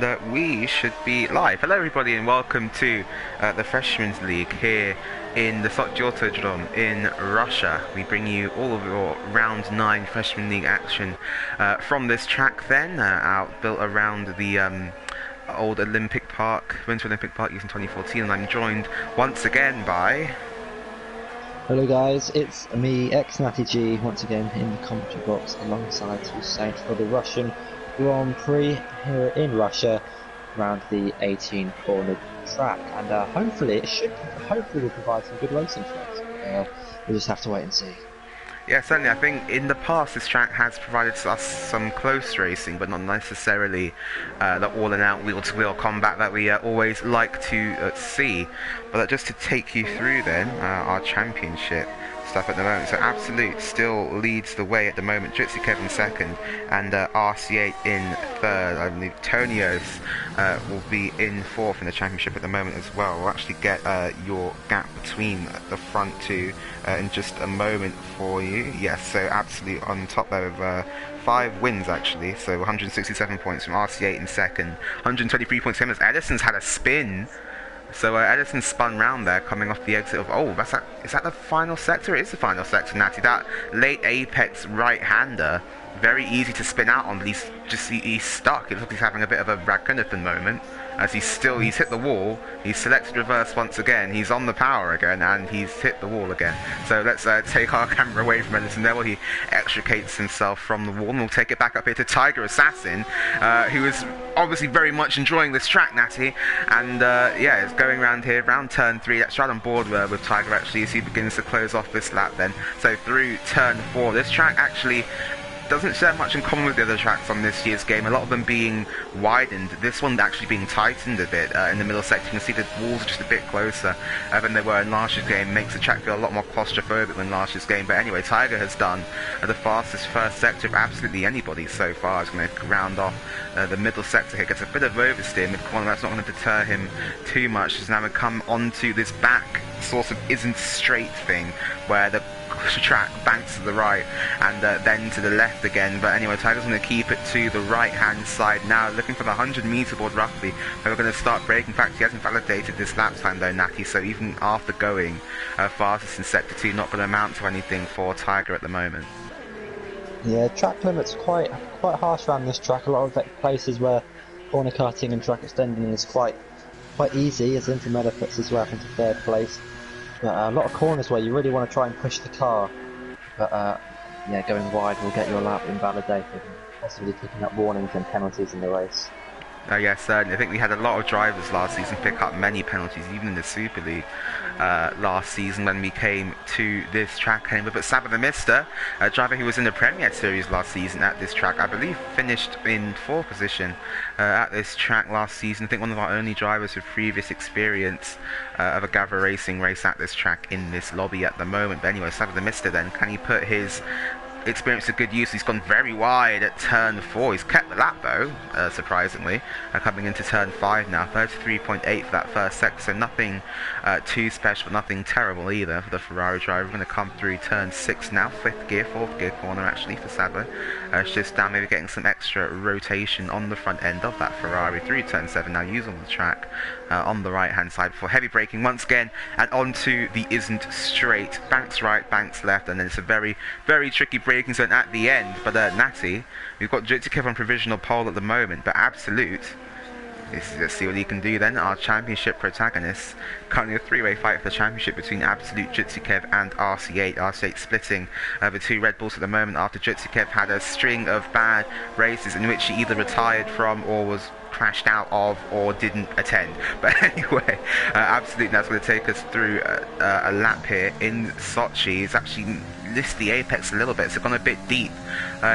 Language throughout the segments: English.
and we should be live. Hello everybody and welcome to the Freshmen's League here in the Sochi Autodrome in Russia. We bring you all of your round 9 Freshman League action from this track then, built around the old Olympic Park, Winter Olympic Park used in 2014, and I'm joined once again by... Hello guys, it's me, ex-Natty G, once again in the commentary box alongside two Saints for the Russian Grand Prix here in Russia around the 18 cornered track, and hopefully will provide some good racing for us. We'll just have to wait and see. Yeah, certainly. I think in the past this track has provided us some close racing, but not necessarily the all-in-out wheel-to-wheel combat that we always like to see. But just to take you through then our championship stuff at the moment. So Absolute still leads the way at the moment. Jitsi Kevin second, and RC8 in third. I believe Tonios will be in fourth in the championship at the moment as well. We'll actually get your gap between the front two in just a moment for you. Yes, so Absolute on top there with 5 wins actually. So 167 points from RC8 in second. 123 points from him as Edison's had a spin. So Edison spun round there, coming off the exit of... Oh, is that the final sector? It is the final sector, Natty. That late apex right-hander, very easy to spin out on, but he's stuck. It looks like he's having a bit of a Radkunathan moment, as he's hit the wall, he's selected reverse once again, he's on the power again, and he's hit the wall again. So let's take our camera away from Edison there while he extricates himself from the wall, and we'll take it back up here to Tiger Assassin, who is obviously very much enjoying this track, Natty, and yeah, it's going around here, round turn 3, that's right on board with Tiger actually, as he begins to close off this lap then. So through turn 4, this track actually doesn't share much in common with the other tracks on this year's game, a lot of them being widened, this one actually being tightened a bit in the middle section. You can see the walls are just a bit closer than they were in last year's game, makes the track feel a lot more claustrophobic than last year's game. But anyway, Tiger has done the fastest first sector of absolutely anybody so far. He's going to round off the middle sector here, gets a bit of oversteer mid-corner, that's not going to deter him too much. He's now going to come onto this back sort of isn't straight thing, where the track banks to the right and then to the left again. But anyway, Tiger's going to keep it to the right hand side now, looking for the 100-meter board roughly. We're going to start braking. In fact, he hasn't validated this lap time though, Natty, so even after going fastest in sector 2, not going to amount to anything for Tiger at the moment. Yeah, track limit's quite harsh around this track. A lot of places where corner cutting and track extending is quite easy, as Infomeda puts his weapon into third place. But a lot of corners where you really want to try and push the car, but yeah, going wide will get your lap invalidated and possibly picking up warnings and penalties in the race. Yes, certainly. I think we had a lot of drivers last season pick up many penalties, even in the Super League last season when we came to this track. But Sabah the Mister, a driver who was in the Premier Series last season at this track, I believe finished in 4th position at this track last season. I think one of our only drivers with previous experience of a Gavra racing race at this track in this lobby at the moment. But anyway, Sabah the Mister then, can he put his experience to good use? He's gone very wide at turn 4. He's kept the lap though, surprisingly, coming into turn 5 now. 33.8 for that first sector, so nothing too special, but nothing terrible either for the Ferrari driver. We're going to come through turn 6 now, 5th gear, 4th gear corner actually for Sabo. It's just down, maybe getting some extra rotation on the front end of that Ferrari through turn 7 now, using the track on the right hand side before heavy braking once again and onto the isn't straight, banks right, banks left, and then it's a very, very tricky braking zone at the end. But Natty, we've got Jitsikev on provisional pole at the moment, but Absolute, let's see what he can do then. Our championship protagonists, currently a 3-way fight for the championship between Absolute, Jitsikev and RC8. RC8 splitting the 2 Red Bulls at the moment after Jitsikev had a string of bad races in which he either retired from or was crashed out of or didn't attend. But anyway, Absolute now is going to take us through a lap here in Sochi. It's actually list the apex a little bit, so gone a bit deep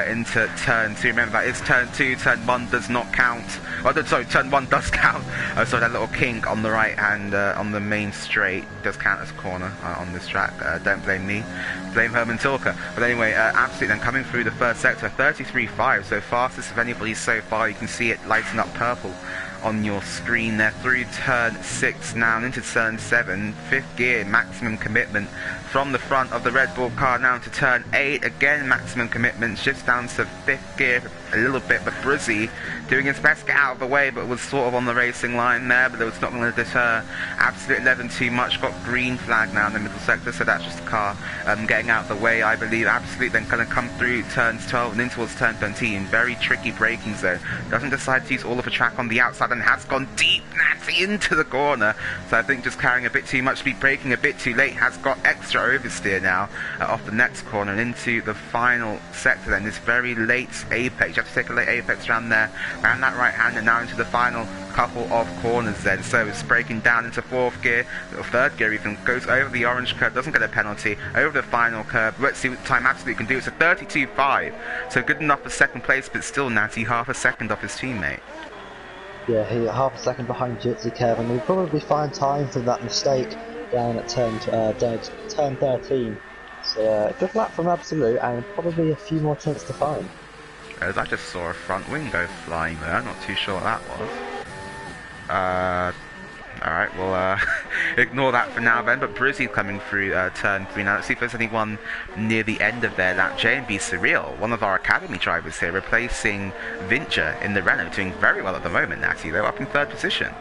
into turn 2. Remember, that is turn 2, turn 1 does not count. Oh, sorry, turn 1 does count. So that little kink on the right hand on the main straight does count as a corner on this track. Don't blame me, blame Herman Tilke. But anyway, Absolute then coming through the first sector, 33.5, so fastest of anybody so far. You can see it lighting up purple on your screen there, through turn 6 now and into turn 7, 5th gear, maximum commitment from the front of the Red Bull car now into turn 8, again maximum commitment, shifts down to 5th gear a little bit, but Bruzzi doing his best to get out of the way, but was sort of on the racing line there, but it was not going to deter Absolute 11 too much. Got green flag now in the middle sector, so that's just a car getting out of the way, I believe. Absolute then going to come through turns 12 and in towards turn 13. Very tricky braking zone. Doesn't decide to use all of the track on the outside and has gone deep, Natty, into the corner. So I think just carrying a bit too much speed, braking a bit too late, has got extra oversteer now off the next corner and into the final sector then. This very late apex. You have to take a late apex around there, around that right hand, and now into the final couple of corners then. So it's braking down into fourth gear, or third gear even, goes over the orange curve, doesn't get a penalty, over the final curve. Let's see what time Absolute can do. It's a 32.5, so good enough for second place, but still, Natty, half a second off his teammate. Yeah, he's half a second behind Jitsi Kev, and he'll probably find time for that mistake down at turn 13. So good luck from Absolute, and probably a few more tenths to find. As I just saw a front wing go flying there, not too sure what that was. Alright, we'll ignore that for now then, but Brizzy's coming through turn 3 now. Let's see if there's anyone near the end of their lap. J&B Surreal, one of our academy drivers here, replacing Vincher in the Renault, doing very well at the moment, Natty. They're up in third position.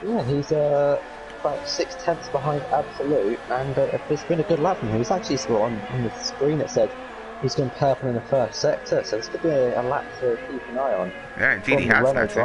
Yeah, he's about 6 tenths behind Absolute, and it's been a good lap from him. He's actually on the screen it said he's gone purple in the first sector, so this could be a lap to keep an eye on. Yeah, indeed he has, Natty.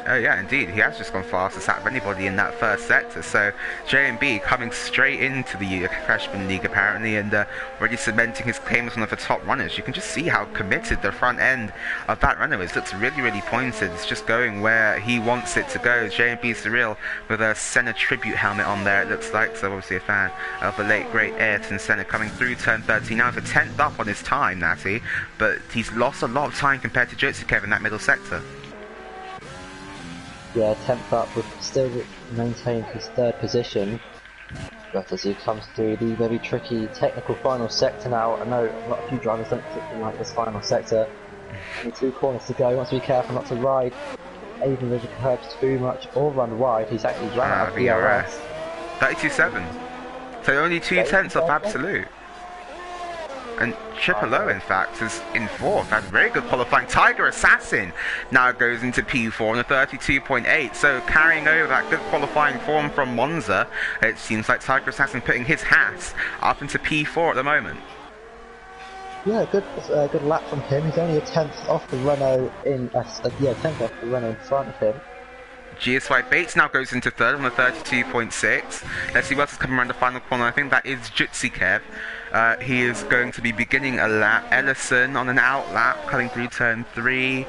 Oh yeah, indeed, he has just gone fastest out of anybody in that first sector. So J&B coming straight into the freshman league apparently, and already cementing his claim as one of the top runners. You can just see how committed the front end of that runner is. Looks really, really pointed. It's just going where he wants it to go. J&B Surreal with a Senna tribute helmet on there, it looks like. So obviously a fan of the late great Ayrton Senna, coming through turn 13. Now it's a 10th up on his time, Natty, but he's lost a lot of time compared to Jotsukev in that middle sector. Yeah, 10th up, with still maintained his third position, but as he comes through the very tricky technical final sector now, I know a few drivers don't particularly like this final sector. Only 2 corners to go. Wants to be careful not to ride even with the curbs too much or run wide. He's actually run out of DRS. 32.7. So only 2 tenths off Absolute. And Chipolo, in fact, is in fourth. Had very good qualifying. Tiger Assassin now goes into P4 on a 32.8. So carrying over that good qualifying form from Monza, it seems like Tiger Assassin putting his hat up into P4 at the moment. Yeah, good lap from him. He's only a 10th off the Renault in 10th off the Renault in front of him. GSY Bates now goes into third on a 32.6. Let's see what else is coming around the final corner. I think that is Jutsi Kev. He is going to be beginning a lap. Ellison on an out lap, coming through turn 3.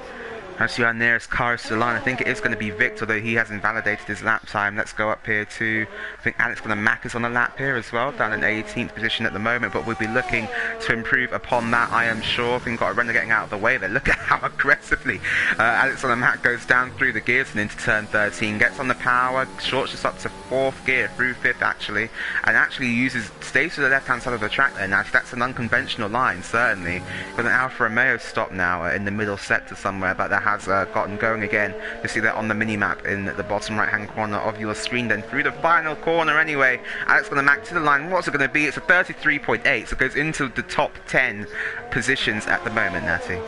As our nearest car is to the line, I think it is going to be Victor, though he hasn't validated his lap time. Let's go up here to, I think Alex Mack is on a lap here as well, down in 18th position at the moment, but we'll be looking to improve upon that, I am sure. I think we've got a runner getting out of the way there. Look at how aggressively Alex Mack goes down through the gears and into turn 13, gets on the power, shorts just up to 4th gear, through 5th actually, and actually stays to the left-hand side of the track there. Now, that's an unconventional line, certainly. Got an Alfa Romeo stop now in the middle sector somewhere, but that has gotten going again. You see that on the mini-map in the bottom right-hand corner of your screen. Then through the final corner anyway, Alex Mack to the line. What's it going to be? It's a 33.8, so it goes into the top 10 positions at the moment, Natty.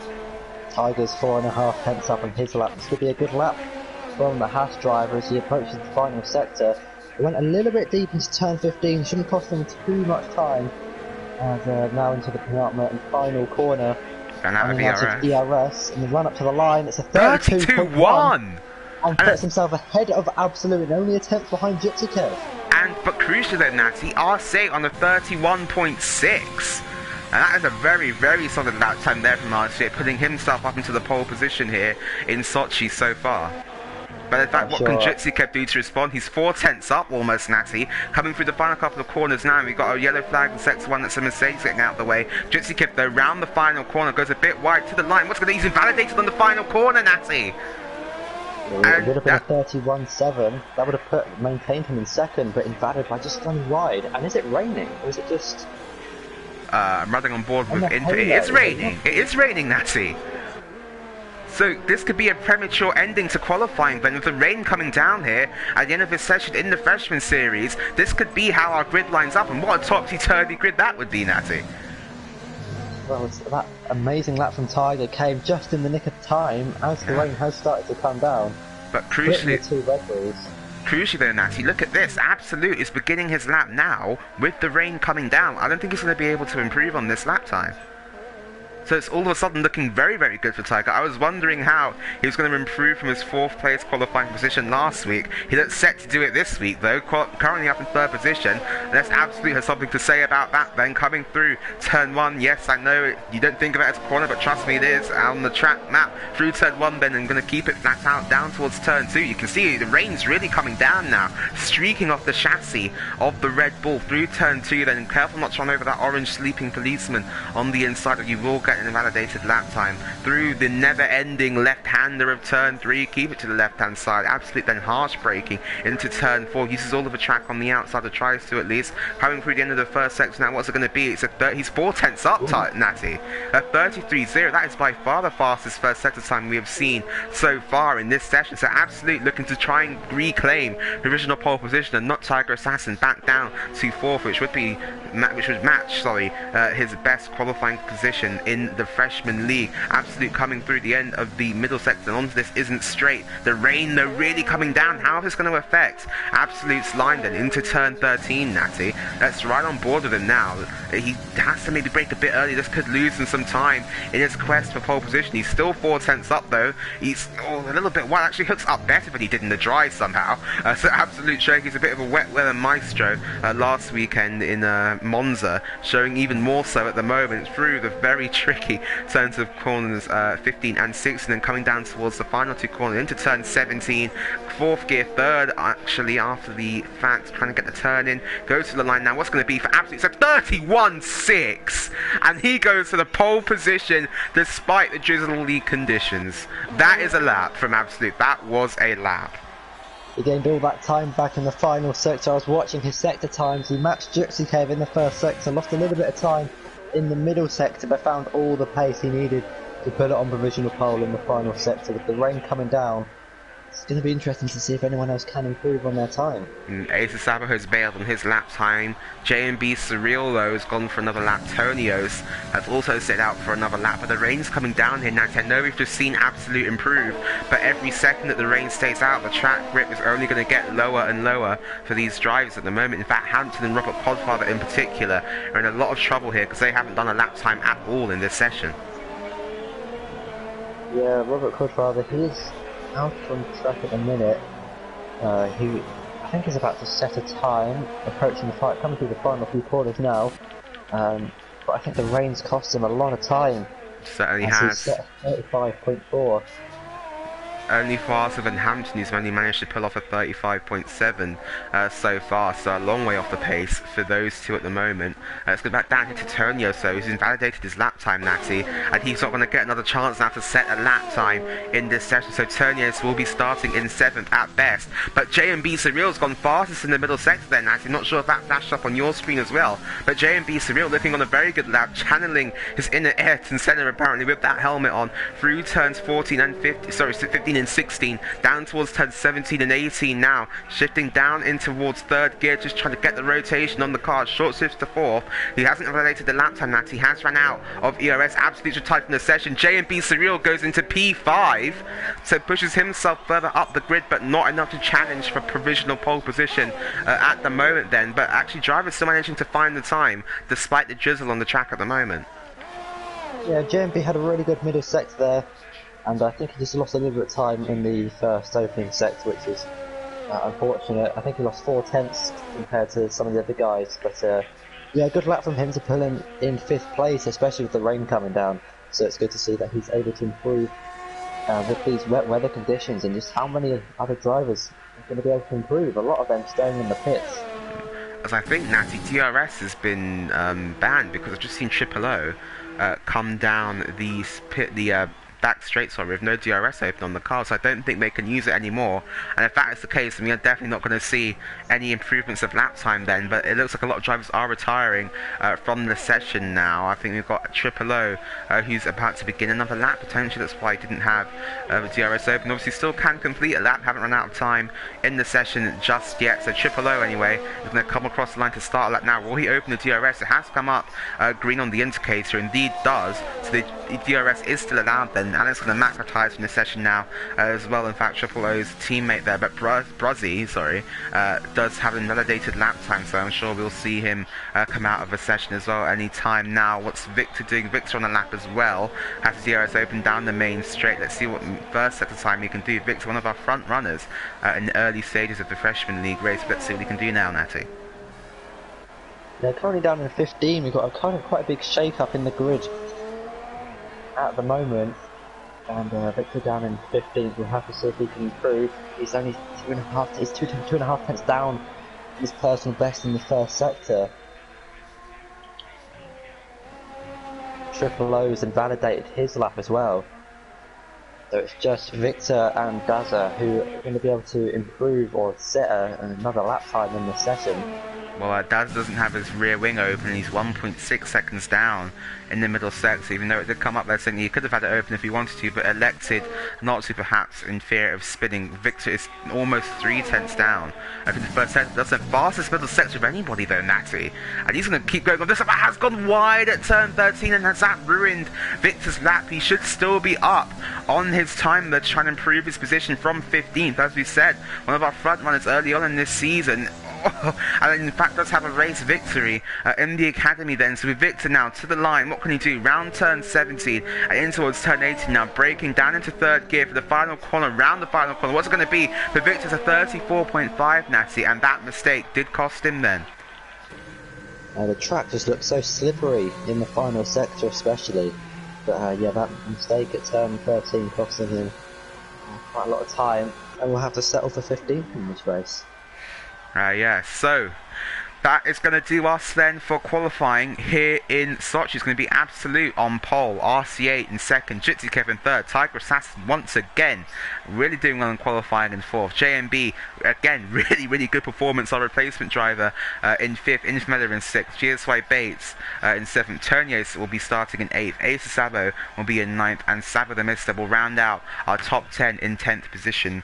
Tiger's 4.5 tenths up on his lap. This could be a good lap from the Haas driver as he approaches the final sector. He went a little bit deep into turn 15, shouldn't cost him too much time. And now into the penultimate and final corner. And out of DRS, and the run up to the line, it's a 32.1, and puts himself ahead of Absolute and only a 10th behind Jitsi Kev. But crucially then, Natty, R8 on a 31.6. And that is a very, very solid lap time there from R8, putting himself up into the pole position here in Sochi so far. But in fact, what can Jitsi Kev do to respond? He's 4 tenths up almost, Natty. Coming through the final couple of corners now, we've got a yellow flag in sector 1, that's a Mercedes getting out of the way. Jitsi Kev, though, round the final corner, goes a bit wide to the line. What's going to, he's invalidated on the final corner, Natty. It would have been a 31.7. That would have maintained him in second, but invalidated by just running wide. And is it raining, or is it just... I'm running on board with input. It is raining. It is raining, Natty. So this could be a premature ending to qualifying then, with the rain coming down here at the end of this session in the freshman series. This could be how our grid lines up, and what a topsy-turvy grid that would be, Natty. Well, that amazing lap from Tiger came just in the nick of time as the Yeah. rain has started to come down, But splitting the crucially, two Red Bulls. Crucially though, Natty, look at this. Absolute is beginning his lap now with the rain coming down. I don't think he's going to be able to improve on this lap time. So it's all of a sudden looking very, very good for Tiger. I was wondering how he was going to improve from his 4th place qualifying position last week. He looks set to do it this week though, currently up in 3rd position. Let's absolutely have something to say about that then. Coming through turn 1, yes, I know you don't think of it as a corner, but trust me, it is on the track map through turn 1 then, and going to keep it flat out down towards turn 2. You can see the rain's really coming down now, streaking off the chassis of the Red Bull through turn 2 then. Careful not to run over that orange sleeping policeman on the inside, or you will get an invalidated lap time. Through the never-ending left-hander of turn 3, keep it to the left-hand side. Absolute then harsh braking into turn 4. Uses all of the track on the outside, or tries to at least. Coming through the end of the first section now, what's it going to be? It's he's 4 tenths up, Natty. 33.0. That is by far the fastest first sector time we have seen so far in this session. So Absolute looking to try and reclaim provisional pole position and not Tiger Assassin back down to 4th, which would match his best qualifying position in the freshman league. Absolute coming through the end of the middle sector and onto this isn't straight. The rain though really coming down. How is this going to affect Absolute's line then into turn 13, Natty? That's right on board with him now. He has to maybe break a bit early. This could lose him some time in his quest for pole position. He's still 4 tenths up though. He's a little bit wide. Actually hooks up better than he did in the dry somehow. So Absolute showing he's a bit of a wet weather maestro last weekend in Monza, showing even more so at the moment through the very tricky turns of corners 15 and 16, and coming down towards the final 2 corners into turn 17. 4th gear, 3rd actually after the fact, trying to get the turn in. Goes to the line now. What's going to be for Absolute? So 31.6, and he goes to the pole position despite the drizzly conditions. That is a lap from Absolute. That was a lap. He gained all that time back in the final sector. I was watching his sector times. He matched Gypsy Cave in the first sector, lost a little bit of time in the middle sector, but found all the pace he needed to put it on provisional pole in the final sector. With the rain coming down, it's going to be interesting to see if anyone else can improve on their time. Ace Sabo has bailed on his lap time. J&B Surreal though has gone for another lap. Tonios has also set out for another lap, but the rain's coming down here now. I know we've just seen Absolute improve, but every second that the rain stays out, the track grip is only going to get lower and lower for these drivers at the moment. In fact, Hampton and Robert Podfather in particular are in a lot of trouble here because they haven't done a lap time at all in this session. Yeah, Robert Codfather, he is out on track at the minute. I think he's about to set a time, approaching the fight, coming through the final few corners now. But I think the rain's cost him a lot of time. Certainly as has. He's set 35.4. Only faster than Hampton, who's only managed to pull off a 35.7 so far, so a long way off the pace for those two at the moment. Let's go back down here to Tonio, so he's invalidated his lap time, Natty, and he's not going to get another chance now to set a lap time in this session, so Tonios will be starting in 7th at best. But J&B Surreal's gone fastest in the middle sector there, Natty. Not sure if that flashed up on your screen as well, but J&B Surreal looking on a very good lap, channeling his inner Ayrton Senna apparently with that helmet on, through turns 15 and 16, down towards turns 17 and 18 now, shifting down in towards 3rd gear, just trying to get the rotation on the car, short shifts to 4th. He hasn't related the lap time, that he has run out of ERS, Absolute retired from the session. J&B Surreal goes into P5, so pushes himself further up the grid, but not enough to challenge for provisional pole position at the moment then, but actually drivers still managing to find the time, despite the drizzle on the track at the moment. Yeah, JMB had a really good middle sector there, and I think he just lost a little bit of time in the first opening sector, which is unfortunate. I think he lost 4 tenths compared to some of the other guys, but yeah, good luck from him to pull him in 5th place, especially with the rain coming down. So it's good to see that he's able to improve with these wet weather conditions, and just how many other drivers are going to be able to improve. A lot of them staying in the pits. As I think, Natty, DRS has been banned because I've just seen Triple O come down the back straight, sorry, with no DRS open on the car, so I don't think they can use it anymore. And if that is the case, then we are definitely not going to see any improvements of lap time then. But it looks like a lot of drivers are retiring from the session now. I think we've got Triple O who's about to begin another lap potentially. That's why he didn't have the DRS open. Obviously, still can complete a lap. Haven't run out of time in the session just yet. So Triple O anyway is going to come across the line to start a lap now. Will he open the DRS? It has come up green on the indicator. Indeed does. So the DRS is still allowed then. Alex going to max our tyres from the session now as well. In fact, Triple O's teammate there, but Bruzzy, sorry, does have a validated lap time, so I'm sure we'll see him come out of the session as well any time now. What's Victor doing? Victor on the lap as well. Has the DRS open down the main straight. Let's see what first set of time he can do. Victor, one of our front runners in the early stages of the Freshman League race. Let's see what he can do now, Natty. They're currently down in 15. We've got a kind of quite a big shake-up in the grid at the moment, and Victor down in 15th. We'll have to see if he can improve. He's only two and a half tenths down his personal best in the first sector. Triple O's invalidated his lap as well. So it's just Victor and Daza who are going to be able to improve or set another lap time in the session. Well, Daz doesn't have his rear wing open. He's 1.6 seconds down in the middle sector, even though it did come up there saying he could have had it open if he wanted to, but elected not to, perhaps in fear of spinning. Victor is almost 3/10 down. I think the first sector, that's the fastest middle sector of anybody though, Natty. And he's going to keep going on. This one has gone wide at turn 13, and has that ruined Victor's lap? He should still be up on his time. They're trying to improve his position from 15th. As we said, one of our front runners early on in this season. And in fact does have a race victory in the academy then. So with Victor now to the line, what can he do? Round turn 17 and in towards turn 18 now, braking down into third gear for the final corner, round the final corner. What's it going to be? For Victor's a 34.5, Natty, and that mistake did cost him then. The track just looks so slippery in the final sector especially, but yeah, that mistake at turn 13 costing him quite a lot of time, and we'll have to settle for 15th in this race. Yeah, so that is going to do us then for qualifying here in Sochi. It's going to be Absolute on pole, RC8 in second, Jitsi Kev in third, Tiger Assassin once again really doing well in qualifying in fourth, JMB again really good performance, our replacement driver in fifth, Infamela in sixth, GSY Bates in seventh, Tonios will be starting in eighth, Ace Sabo will be in ninth, and Sabo the Mister will round out our top 10 in 10th position.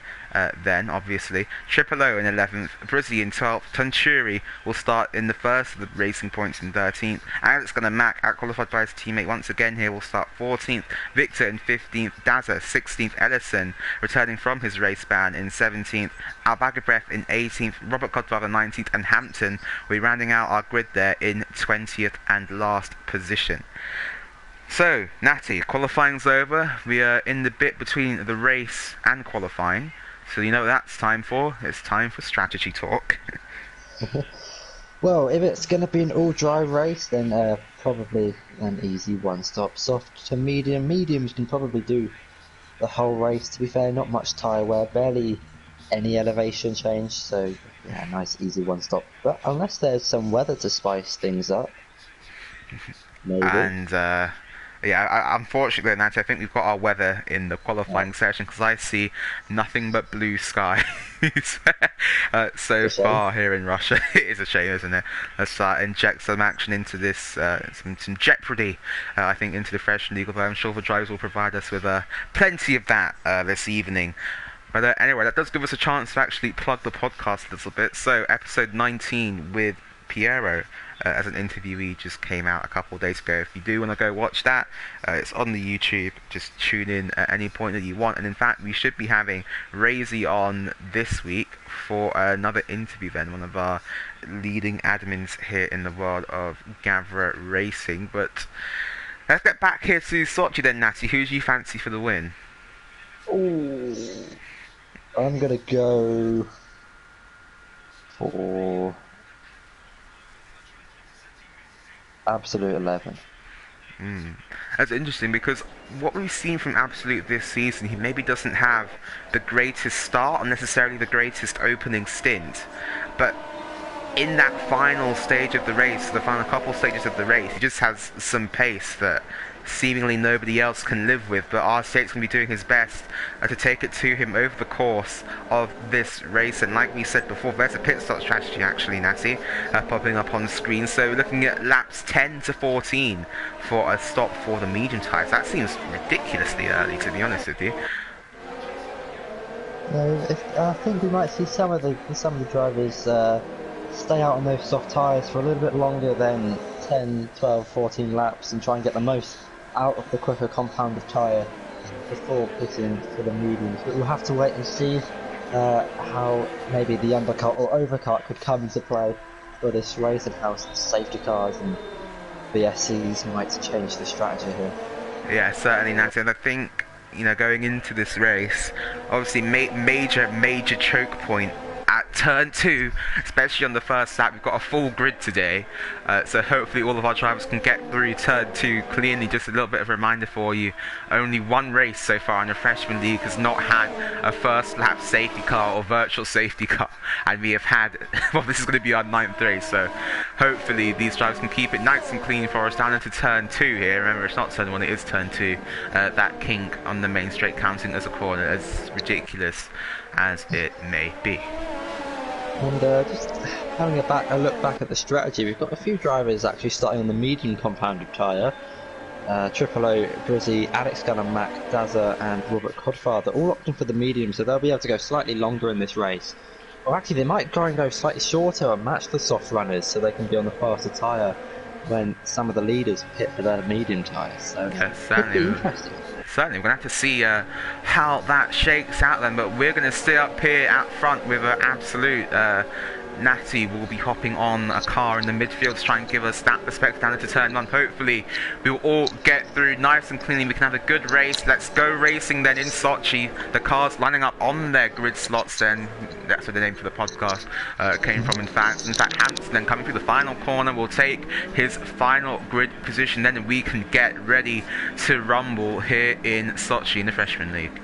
Then obviously Triple O in 11th, Brizzy in 12th, Tunturi will start in the first of the racing points in 13th, Alex going to Mac out qualified by his teammate once again here will start 14th, Victor in 15th, Daza 16th, Ellison returning from his race ban in 17th, Albagabref in 18th, Robert Godfather 19th, and Hampton will be rounding out our grid there in 20th and last position. So Natty, qualifying's over. We are in the bit between the race and qualifying. So you know what that's time for? It's time for strategy talk. Well, if it's going to be an all-dry race, then probably an easy one-stop. Soft to medium. Mediums can probably do the whole race, to be fair. Not much tyre wear, barely any elevation change. So, yeah, nice, easy one-stop. But unless there's some weather to spice things up, maybe. And, yeah, unfortunately, Nancy, I think we've got our weather in the qualifying session, because I see nothing but blue skies so far here in Russia. It is a shame, isn't it? Let's inject some action into this, some jeopardy, I think, into the Freshman League, although I'm sure the drivers will provide us with plenty of that this evening. But anyway, that does give us a chance to actually plug the podcast a little bit. So, episode 19 with Piero as an interviewee just came out a couple of days ago. If you do want to go watch that, it's on the YouTube. Just tune in at any point that you want. And in fact, we should be having Razy on this week for another interview then, one of our leading admins here in the world of Gavra Racing. But let's get back here to Sochi then, Natty. Who do you fancy for the win? Ooh, I'm going to go for Absolute 11. That's interesting, because what we've seen from Absolute this season, he maybe doesn't have the greatest start or necessarily the greatest opening stint, but in that final stage of the race, the final couple stages of the race, he just has some pace that seemingly nobody else can live with, but RC8's going to be doing his best to take it to him over the course of this race. And like we said before, there's a pit stop strategy actually, Natty, popping up on screen. So we're looking at laps 10 to 14 for a stop for the medium tyres. That seems ridiculously early, to be honest with you. No, I think we might see some of the drivers stay out on those soft tyres for a little bit longer than 10, 12, 14 laps and try and get the most out of the quicker compounded tyre before pitting for the mediums. But we'll have to wait and see how maybe the undercut or overcut could come into play for this race, and how safety cars and VSCs might change the strategy here. Yeah, certainly, Natty. And I think, you know, going into this race, obviously major choke point at turn 2, especially on the first lap. We've got a full grid today, so hopefully all of our drivers can get through turn 2 cleanly. Just a little bit of a reminder for you, only one race so far in the Freshman League has not had a first lap safety car or virtual safety car, and we have had, well, this is going to be our 9th race, so hopefully these drivers can keep it nice and clean for us down into turn 2 here. Remember, it's not turn 1, it is turn 2. That kink on the main straight counting as a corner, as ridiculous as it may be. And just having a look back at the strategy, we've got a few drivers actually starting on the medium compounded tyre. Triple O, Brizzy, Alex Gunn and Mac, Dazza and Robert Codfather all opting for the medium, so they'll be able to go slightly longer in this race. Or actually they might try and go slightly shorter and match the soft runners so they can be on the faster tyre when some of the leaders pit for their medium tyres. So yeah, could be interesting. Certainly, we're going to have to see how that shakes out then, but we're going to stay up here out front with an absolute Natty will be hopping on a car in the midfield to try and give us that perspective down into turn 1. Hopefully we'll all get through nice and cleanly. We can have a good race. Let's go racing then in Sochi. The cars lining up on their grid slots then. That's where the name for the podcast came from. In fact, Hampton then coming through the final corner will take his final grid position then, and we can get ready to rumble here in Sochi in the Freshman League.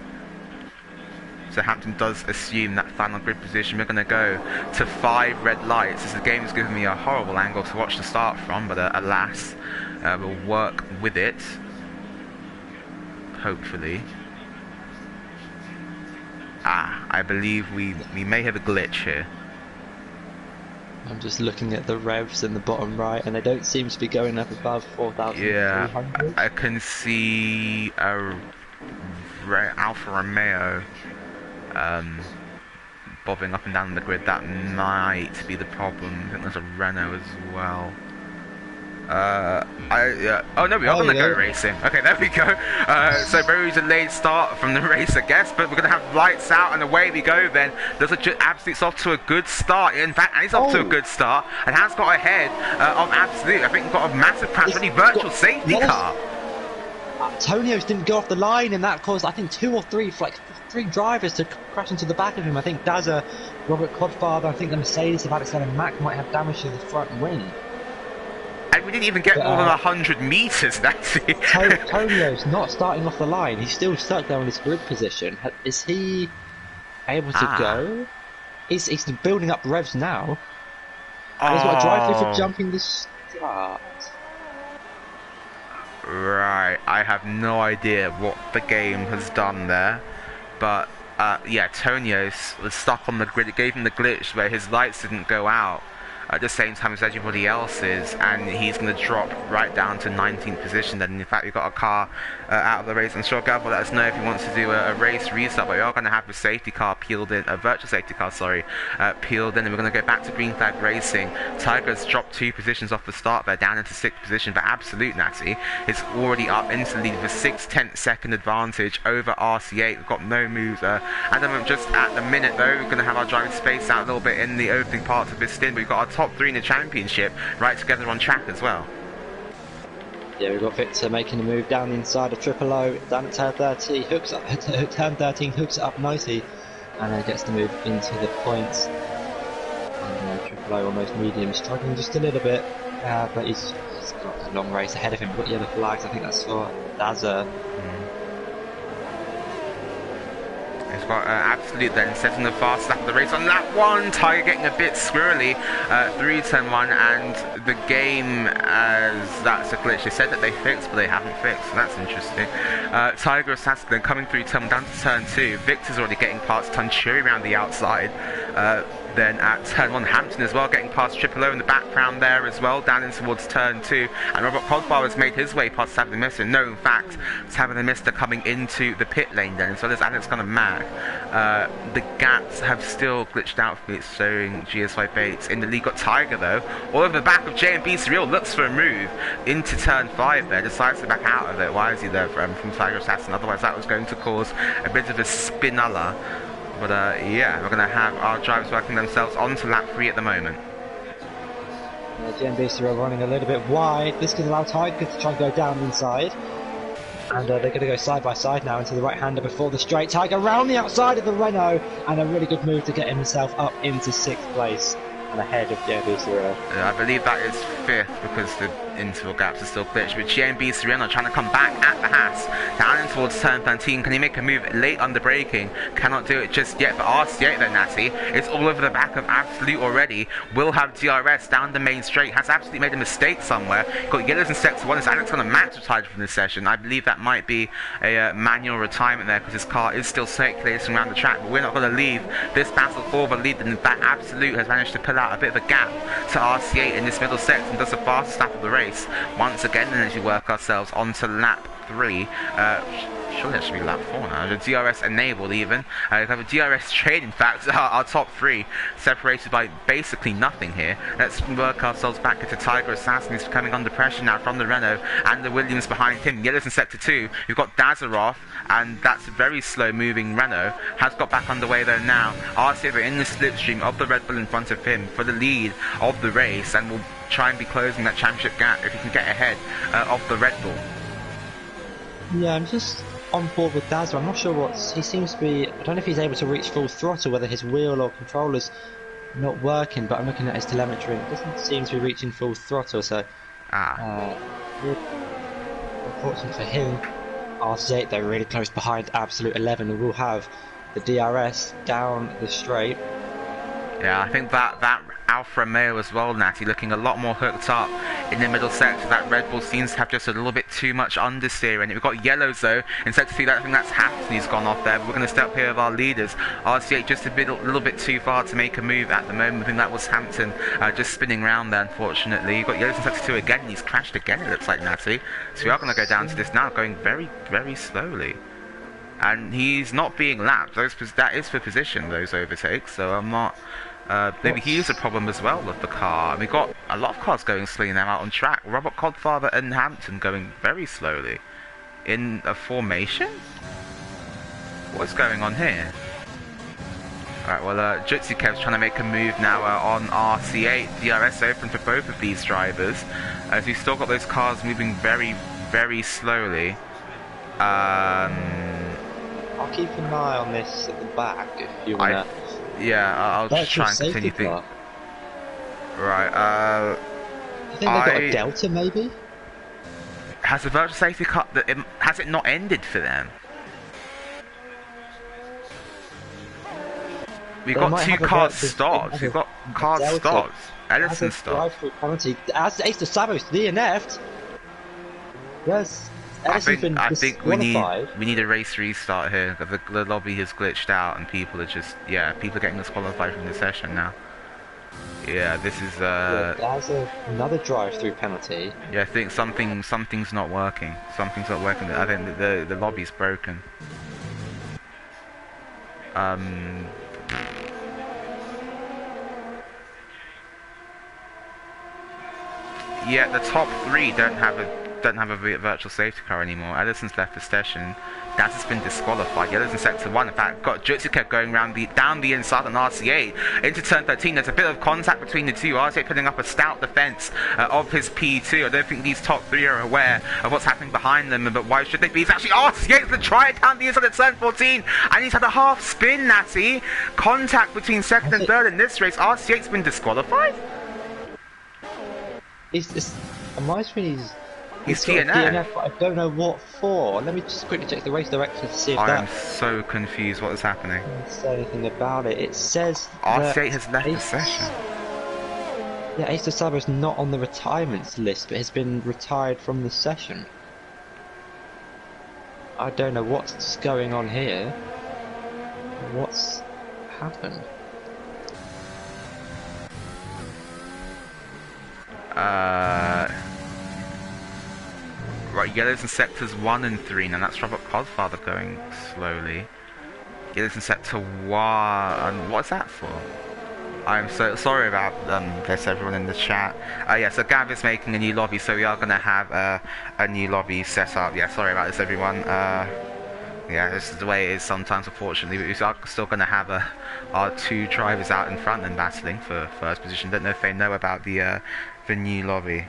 So Hampton does assume that final grid position. We're going to go to 5 red lights. This game is giving me a horrible angle to watch the start from, but alas, we'll work with it. Hopefully. I believe we may have a glitch here. I'm just looking at the revs in the bottom right, and they don't seem to be going up above 4,300. Yeah, I can see a Alfa Romeo bobbing up and down the grid. That might be the problem. I think there's a Renault as well. Oh no, we are going to go racing. Okay, there we go. So very delayed start from the race, I guess, but we're going to have lights out and away we go then. There's Absolute's off to a good start. In fact, he's off to a good start and has got ahead of Absolute. I think we've got a massive crash, really virtual safety car. Antonio's didn't go off the line, and that caused, I think, 2 or 3 drivers to crash into the back of him. I think Dazza, Robert Codfather, I think the Mercedes of Alexander Mack might have damage to the front wing. And we didn't even get more than 100 metres, that's it. Antonio's not starting off the line. He's still stuck there in his grid position. Is he able to go? He's building up revs now. And he's got a drive through for jumping the start. Right, I have no idea what the game has done there, but yeah, Tonios was stuck on the grid. It gave him the glitch where his lights didn't go out at the same time as everybody else is, and he's going to drop right down to 19th position. Then in fact we've got a car out of the race. I'm sure Gavra will let us know if he wants to do a race restart, but we are going to have the safety car peeled in, a virtual safety car, sorry, peeled in, and we're going to go back to green flag racing. Tiger's dropped 2 positions off the start there, down into 6th position, but Absolute Natty is already up into the lead with a 6/10 second advantage over RC8. We've got no moves at the moment. Just at the minute though, we're going to have our driving space out a little bit in the opening parts of this stint, but we've got our top 3 in the championship right together on track as well. Yeah, we've got Victor making a move down the inside of Triple O, down at turn 13, hooks up, turn 13, hooks it up nicely, and then gets to move into the points. And Triple O almost medium, struggling just a little bit, but he's got a long race ahead of him. We've got yellow flags, I think that's for Dazza. He's got Absolute then setting the fast lap of the race on lap 1. Tiger getting a bit squirrely through turn 1, and the game, as that's a glitch, they said that they fixed, but they haven't fixed, so that's interesting. Tiger Assassin then coming through turn 1 down to turn 2. Victor's already getting past Tunchuri around the outside. Then at turn 1, Hampton as well, getting past Triple O in the background there as well, down in towards turn 2. And Robert Codbar has made his way past Savin the Mister. No, in fact, Savin the Mister coming into the pit lane then, as well as Alex Gunnar Mag. The gaps have still glitched out for me, it's showing GSY Bates. In the lead got Tiger though, all over the back of JMB Surreal, looks for a move into turn 5 there, decides to back out of it. Why is he there from Tiger Assassin? Otherwise that was going to cause a bit of a spinella. But yeah, we're going to have our drivers working themselves onto lap 3 at the moment. GMB are running a little bit wide. This can allow Tiger to try and go down inside. And they're going to go side by side now into the right-hander before the straight. Tiger round the outside of the Renault, and a really good move to get himself up into 6th place and ahead of GMB Surreal. I believe that is 5th because the interval gaps are still glitched. But GMB Surreal trying to come back at the Haas, down in towards turn 13. Can he make a move late under braking? Cannot do it just yet. But RC8 then, Natty, it's all over the back of Absolute already. Will have DRS down the main straight. Has Absolute made a mistake somewhere? Got yellows in sector 1. Is Alex Gunnar Max retired from this session? I believe that might be a manual retirement there because his car is still circulating around the track. But we're not going to leave this battle for the lead. And that Absolute has managed to pull out a bit of a gap to RC8 in this middle sector and does the fastest lap of the race once again. And as we work ourselves onto lap 3, surely that should be lap 4 now. The DRS enabled even. We have a DRS trade, in fact. Our top 3 separated by basically nothing here. Let's work ourselves back into Tiger Assassin, who's coming under pressure now from the Renault and the Williams behind him. Yellows in sector 2. We've got Dazaroff, and that's a very slow moving Renault. Has got back underway though now. RC in the slipstream of the Red Bull in front of him for the lead of the race, and will try and be closing that championship gap if he can get ahead of the Red Bull. Yeah, I'm just on board with Dazza. I'm not sure he seems to be, I don't know if he's able to reach full throttle, whether his wheel or controller's not working, but I'm looking at his telemetry and it doesn't seem to be reaching full throttle, so unfortunately for him, RC8 they're really close behind Absolute 11 and will have the DRS down the straight. Yeah, I think that Alfa Romeo as well, Natty, looking a lot more hooked up in the middle sector. That Red Bull seems to have just a little bit too much understeer in it. We've got yellows though in sector 3. I think that's Hampton who's gone off there. But we're going to stay up here with our leaders. RC8 just a little bit too far to make a move at the moment. I think that was Hampton just spinning round there, unfortunately. You've got yellows in sector 2 again, and he's crashed again, it looks like, Natty. So we are going to go down to this now, going very, very slowly. And he's not being lapped. That is for position, those overtakes. So I'm not... maybe he is a problem as well with the car. And we've got a lot of cars going slowly now out on track. Robert Codfather and Hampton going very slowly. In a formation? What's going on here? Alright, well, Jutsu Kev's trying to make a move now on RC8. DRS open for both of these drivers. As we've still got those cars moving very, very slowly. I'll keep an eye on this at the back if you want to... Yeah, I'll just try and continue thinking. Right, I think they've got a Delta, maybe? Has the virtual safety car... has it not ended for them? We've got 2 cars stopped. We've got cars stopped. Edison stopped. As Ace to Savos, DNF'd. Yes. I think we need a race restart here. The lobby has glitched out and people are just people are getting disqualified from the session now. Yeah, this is there's another drive-through penalty. Yeah, I think something's not working. Something's not working. I think the lobby's broken. Yeah, the top 3 don't have a virtual safety car anymore. Edison's left the session. Daz has been disqualified. Yellow's in sector 1. In fact, got Jutsukev going down the inside on RC8 into turn 13. There's a bit of contact between the two. RC8 putting up a stout defense of his P2. I don't think these top 3 are aware of what's happening behind them, but why should they be? It's actually RC8 to try it down the inside of turn 14, and he's had a half spin, Natty. Contact between second and third in this race. RC8's been disqualified. On my screen, He's got a DNF. but I don't know what for. Let me just quickly check the race directions to see if I am that so confused what is happening. say anything about it. It says that RC8 has left the Ace, session. yeah, Ace de Saba is not on the retirements list, but has been retired from the session. I don't know what's going on here. What's happened? Right, yellows in sectors 1 and 3, now that's Robert Codfather going slowly. Yellows in sector 1, what's that for? I'm so sorry about this, everyone in the chat. Yeah, so Gav is making a new lobby, so we are going to have a new lobby set up. Yeah, sorry about this, everyone. Yeah, this is the way it is sometimes, unfortunately. But we are still going to have our 2 drivers out in front and battling for first position. Don't know if they know about the new lobby.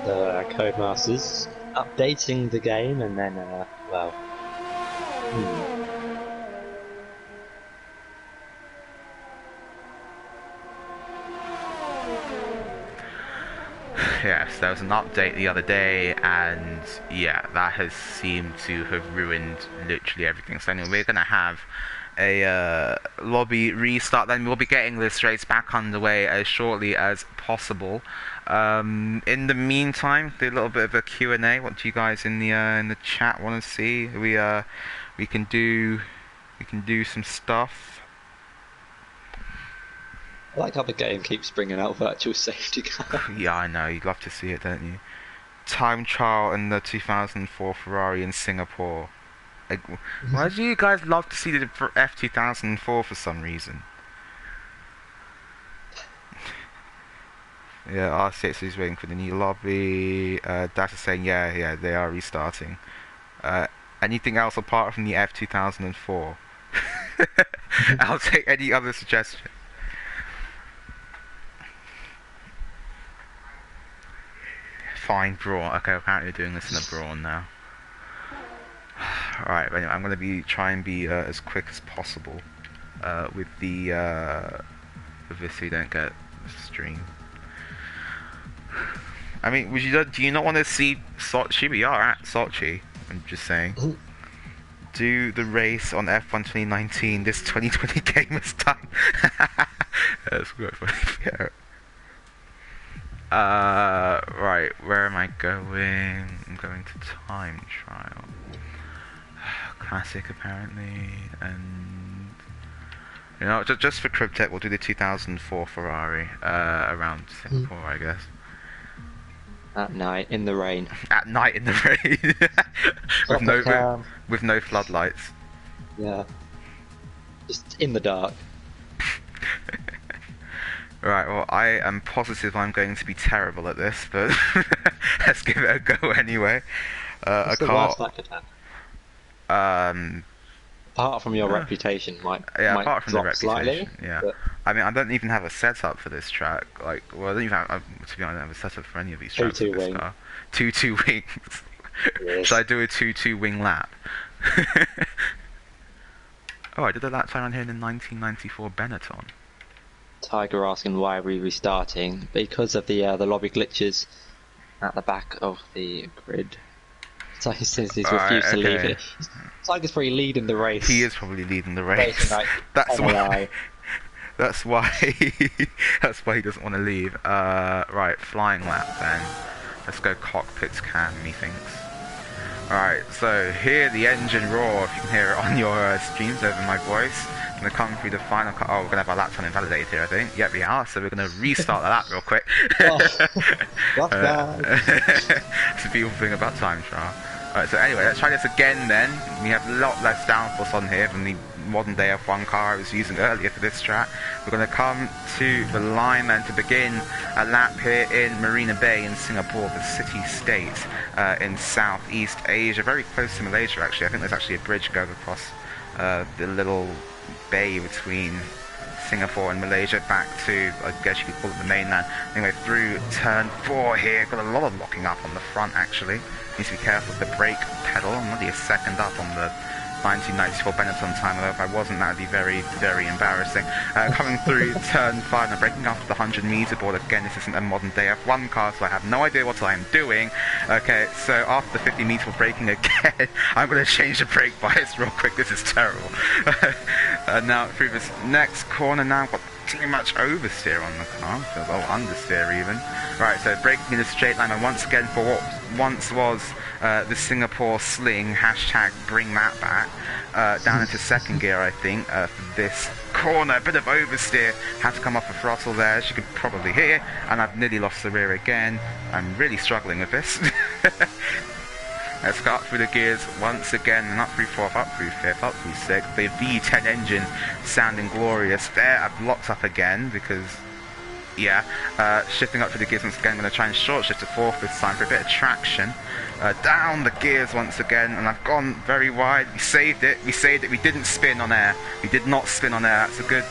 The Codemasters updating the game, and then, well... Yes, there was an update the other day, and yeah, that has seemed to have ruined literally everything. So anyway, we're going to have a lobby restart, then we'll be getting this race back underway as shortly as possible. In the meantime, do a little bit of a Q&A. What do you guys in the chat want to see? We can do some stuff. I like how the game keeps bringing out virtual safety car. Yeah, I know. You'd love to see it, don't you? Time trial in the 2004 Ferrari in Singapore. Like, why do you guys love to see the F2004 for some reason? Yeah, R6 is waiting for the new lobby. Data saying, yeah, they are restarting. Anything else apart from the F2004? I'll take any other suggestion. Fine, brawn. Okay, apparently we're doing this in a brawn now. Alright, anyway, I'm going to try and be as quick as possible with this so you don't get stream. I mean, do you not want to see Sochi? We are at Sochi, I'm just saying. Do the race on F1 2019, this 2020 game is done. That's quite funny. Yeah. Right, where am I going? I'm going to time trial. Classic, apparently, and... You know, just for Cryptech, we'll do the 2004 Ferrari, around Singapore, I guess. At night, in the rain. At night in the rain! with no floodlights. Yeah. Just in the dark. Right, well, I am positive I'm going to be terrible at this, but let's give it a go anyway. What's the worst that could happen? Apart from your reputation, might apart from the drop reputation, slightly. yeah. But... I mean, I don't even have a setup for this track. Like, well, I don't even have, to be honest, I don't have a setup for any of these tracks. 2-2 wing. 2-2 wings. Yes. Should I do a 2-2 wing lap? Oh, I did a lap time on here in the 1994 Benetton. Tiger asking why are we restarting? Because of the lobby glitches at the back of the grid. So he says he's refused to leave it. Tiger's probably leading the race. He is probably leading the race. Like That's why. That's why. That's why he doesn't want to leave. Right, flying lap then. Let's go cockpits cam, methinks. Alright, so hear the engine roar, if you can hear it on your streams over my voice. I'm going to come through the final car. Oh, we're going to have our lap time invalidated here, I think. Yep, we are, so we're going to restart the lap real quick. That's bad. It's a beautiful thing about time trial. Alright, so anyway, let's try this again then. We have a lot less downforce on here than the modern day F1 car I was using earlier for this track. We're going to come to the line then to begin a lap here in Marina Bay in Singapore, the city-state in Southeast Asia, very close to Malaysia actually. I think there's actually a bridge going across the little bay between Singapore and Malaysia back to, I guess you could call it the mainland. Anyway, through turn 4 here, got a lot of locking up on the front actually. Need to be careful with the brake pedal. I'm only a second up on the 1994 Benetton time, although if I wasn't, that would be very, very embarrassing. Coming through turn 5 and breaking off the 100-meter board. Again, this isn't a modern day F1 car, so I have no idea what I'm doing. Okay, so after the 50-meter board braking again, I'm going to change the brake bias real quick. This is terrible. Now, through this next corner now, I've got too much oversteer on the car, or understeer even. Right, so braking in a straight line, and once again for what once was the Singapore sling, hashtag bring that back, down into second gear I think, for this corner. A bit of oversteer, had to come off the throttle there, as you could probably hear, and I've nearly lost the rear again. I'm really struggling with this. Let's go up through the gears once again, and up through 4th, up through 5th, up through 6th. The V10 engine sounding glorious there. I've locked up again because, yeah, shifting up through the gears once again. I'm going to try and short shift to 4th this time for a bit of traction. Down the gears once again, and I've gone very wide. We saved it. We didn't spin on air. We did not spin on air. That's a good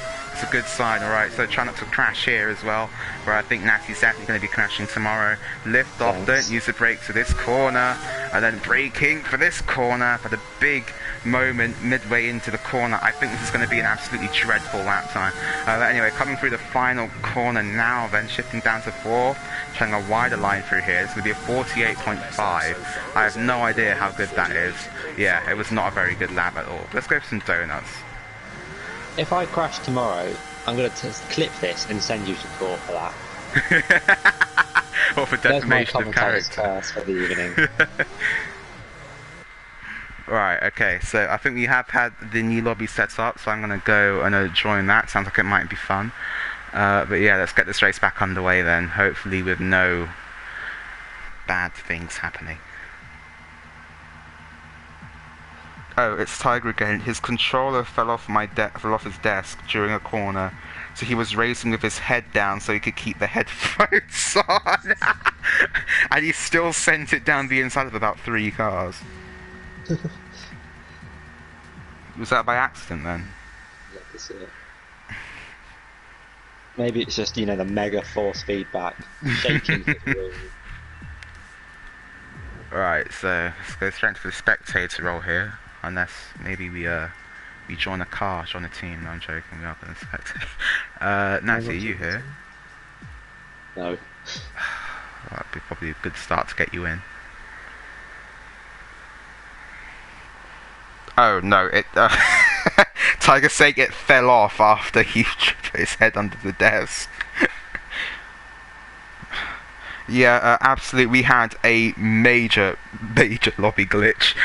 sign. Alright, so try not to crash here as well, where I think Natty's definitely going to be crashing tomorrow. Lift off, don't use the brakes for this corner, and then braking for this corner for the big moment midway into the corner. I think this is going to be an absolutely dreadful lap time. But anyway, coming through the final corner now, then shifting down to 4th, trying a wider line through here. It's going to be a 48.5. I have no idea how good that is. Yeah, it was not a very good lap at all. Let's go for some donuts. If I crash tomorrow, I'm going to clip this and send you to court for that. Or for defamation of character. Curse for the evening. Right, okay, so I think we have had the new lobby set up, so I'm going to go and join that. Sounds like it might be fun. But yeah, let's get this race back underway then, hopefully with no bad things happening. Oh, it's Tiger again. His controller fell off his desk during a corner, so he was racing with his head down so he could keep the headphones on. And he still sent it down the inside of about 3 cars. Was that by accident then? Yeah, I can see it. Maybe it's just, the mega force feedback shaking the room. Right, so let's go straight into the spectator role here. Unless maybe we join a team. No, I'm joking, we are going to spectate. Natty, are you here? No. That'd be probably a good start to get you in. Oh no, Tiger saying it fell off after he put his head under the desk. Yeah, absolutely, we had a major lobby glitch.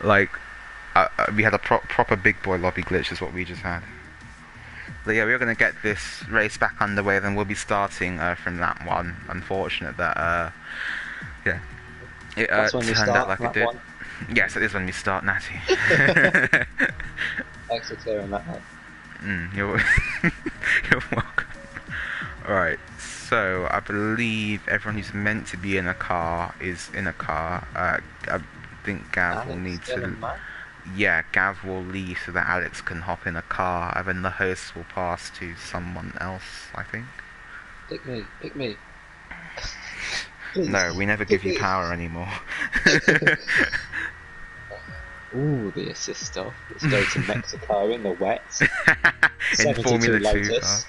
Like, we had a proper big boy lobby glitch is what we just had. But yeah, we're going to get this race back underway, then we'll be starting from that one. Unfortunate that, yeah, it turned out like it did. One. Yes, it is when we start, Natty. Thanks for clearing that up. You're welcome. Alright, so I believe everyone who's meant to be in a car is in a car. I think Gav will need to... Yeah, Gav will leave so that Alex can hop in a car, and then the host will pass to someone else, I think. Pick me. No, we never give you power anymore. Ooh, the assist stuff. Let's go to Mexico in the wet. In Formula 2 Lotus.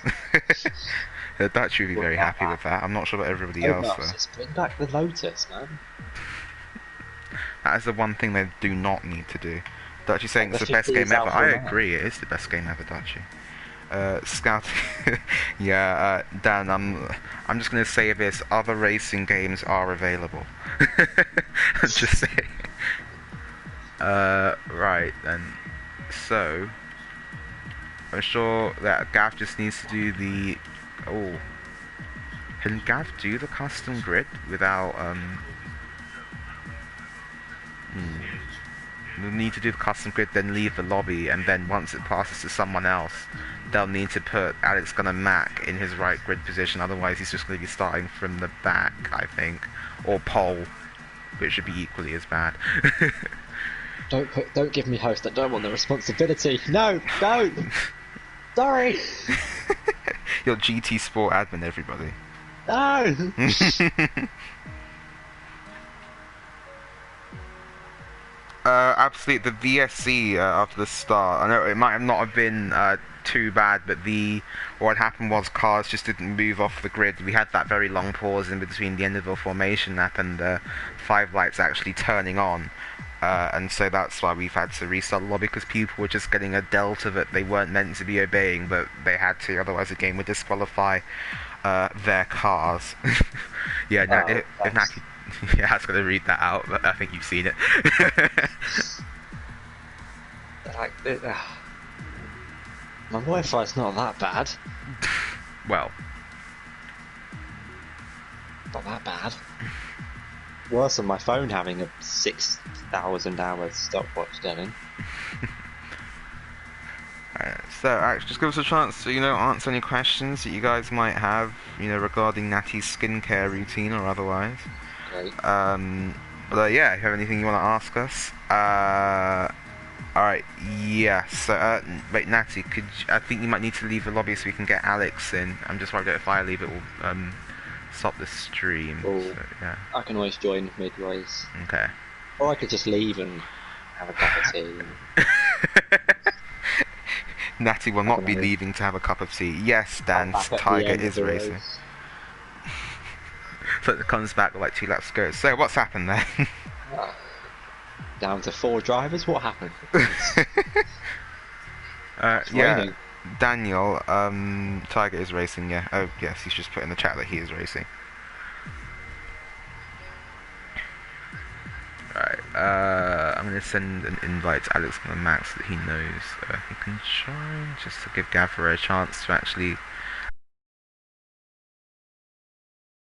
The Dutch would be very happy with that. I'm not sure about everybody else though. Just bring back the Lotus, man. That is the one thing they do not need to do. Dutchy saying it's the best game ever. I agree, it is the best game ever, Dutchy. Scout, yeah, Dan, I'm just gonna say this, other racing games are available. I'm just saying. Right then, so, I'm sure that Gav just needs to do the, can Gav do the custom grid without, They'll need to do the custom grid, then leave the lobby, and then once it passes to someone else, they'll need to put Alex Gunner Mac in his right grid position, otherwise he's just going to be starting from the back, I think. Or pole, which should be equally as bad. Don't give me host, I don't want the responsibility. No, don't! Sorry! You're GT Sport admin, everybody. No! Absolutely. The VSC after the start. I know it might have not have been too bad, but what happened was cars just didn't move off the grid. We had that very long pause in between the end of the formation lap and the 5 lights actually turning on. And so that's why we've had to restart the lobby, because people were just getting a delta that they weren't meant to be obeying, but they had to, otherwise the game would disqualify their cars. Yeah, if Naki, yeah, I was going to read that out, but I think you've seen it. Like, my Wi-Fi's not that bad. Well, not that bad. Worse than my phone having a 6,000 hours stopwatch going. So, actually, just give us a chance to, answer any questions that you guys might have, regarding Natty's skincare routine or otherwise. Great. But yeah, if you have anything you want to ask us, alright, yeah, so, wait, Natty, I think you might need to leave the lobby so we can get Alex in. I'm just worried that if I leave it will, stop the stream. Oh, so, yeah. I can always join midways. Okay. Or I could just leave and have a cup of tea. Natty will not be leaving to have a cup of tea. Yes, Dan, Tiger is racing. So it comes back with like 2 laps to go. So what's happened there? Down to 4 drivers? What happened? Yeah, raining. Daniel, Tiger is racing, yeah. Oh, yes, he's just put in the chat that he is racing. Right, I'm going to send an invite to Alex and Max that he knows. He can try just to give Gavra a chance to actually